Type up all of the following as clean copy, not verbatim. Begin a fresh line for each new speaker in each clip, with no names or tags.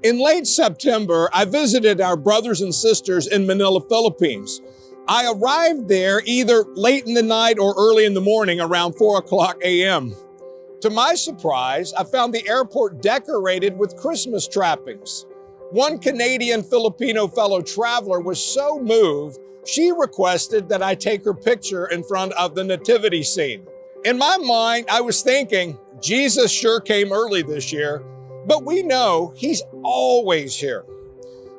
In late September, I visited our brothers and sisters in Manila, Philippines. I arrived there either late in the night or early in the morning around 4 a.m. To my surprise, I found the airport decorated with Christmas trappings. One Canadian Filipino fellow traveler was so moved, she requested that I take her picture in front of the nativity scene. In my mind, I was thinking, Jesus sure came early this year, but we know he's always here.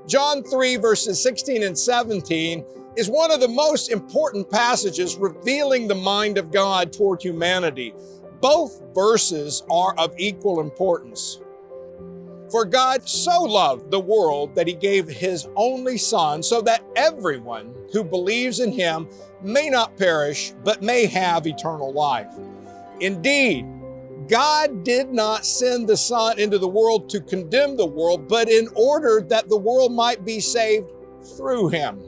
John 3 verses 16 and 17 is one of the most important passages revealing the mind of God toward humanity. Both verses are of equal importance. For God so loved the world that he gave his only Son so that everyone who believes in him may not perish, but may have eternal life. Indeed, God did not send the Son into the world to condemn the world, but in order that the world might be saved through him.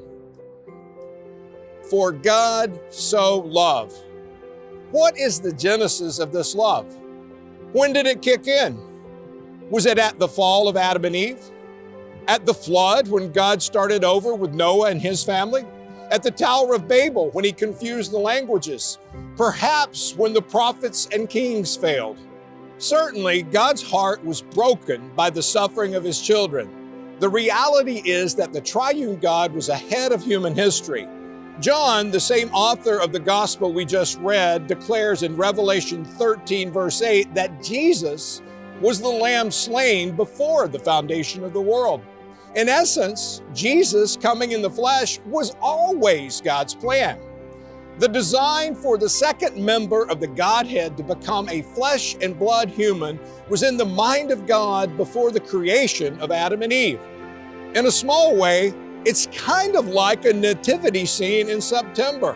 For God so loved. What is the genesis of this love? When did it kick in? Was it at the fall of Adam and Eve? At the flood when God started over with Noah and his family? At the Tower of Babel when he confused the languages? Perhaps when the prophets and kings failed? Certainly, God's heart was broken by the suffering of his children. The reality is that the triune God was ahead of human history. John, the same author of the gospel we just read, declares in Revelation 13 verse 8 that Jesus was the lamb slain before the foundation of the world. In essence, Jesus coming in the flesh was always God's plan. The design for the second member of the Godhead to become a flesh and blood human was in the mind of God before the creation of Adam and Eve. In a small way, it's kind of like a nativity scene in September.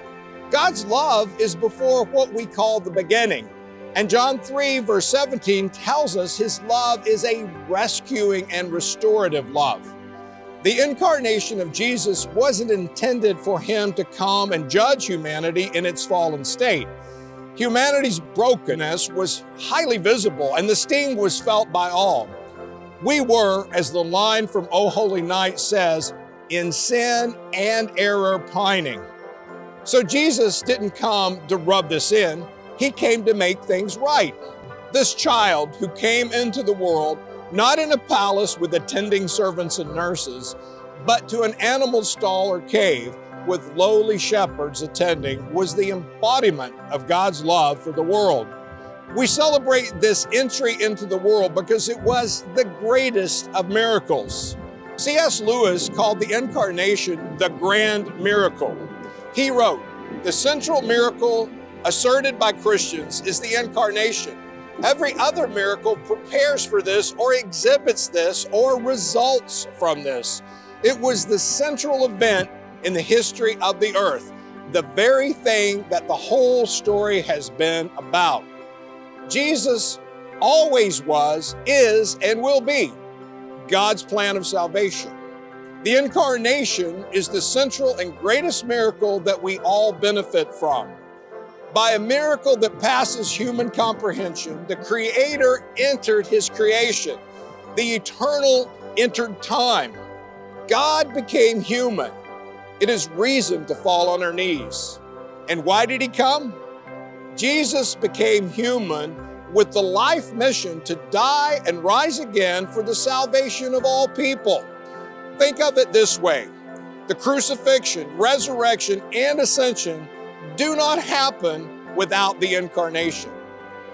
God's love is before what we call the beginning. And John 3 verse 17 tells us his love is a rescuing and restorative love. The incarnation of Jesus wasn't intended for him to come and judge humanity in its fallen state. Humanity's brokenness was highly visible and the sting was felt by all. We were, as the line from O Holy Night says, in sin and error pining. So Jesus didn't come to rub this in. He came to make things right. This child who came into the world, not in a palace with attending servants and nurses, but to an animal stall or cave with lowly shepherds attending, was the embodiment of God's love for the world. We celebrate this entry into the world because it was the greatest of miracles. C.S. Lewis called the incarnation the grand miracle. He wrote, "The central miracle asserted by Christians is the incarnation. Every other miracle prepares for this or exhibits this or results from this. It was the central event in the history of the earth, the very thing that the whole story has been about." Jesus always was, is, and will be God's plan of salvation. The incarnation is the central and greatest miracle that we all benefit from. By a miracle that passes human comprehension, the Creator entered his creation. The eternal entered time. God became human. It is reason to fall on our knees. And why did he come? Jesus became human with the life mission to die and rise again for the salvation of all people. Think of it this way. The crucifixion, resurrection, and ascension do not happen without the incarnation.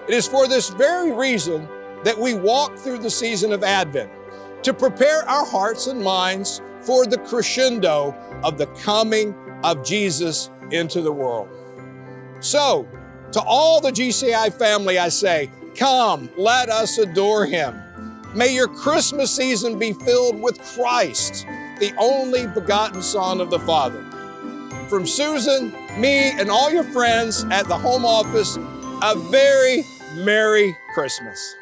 It is for this very reason that we walk through the season of Advent, to prepare our hearts and minds for the crescendo of the coming of Jesus into the world. So, to all the GCI family, I say, come, let us adore him. May your Christmas season be filled with Christ, the only begotten Son of the Father. From Susan, me, and all your friends at the home office, a very Merry Christmas.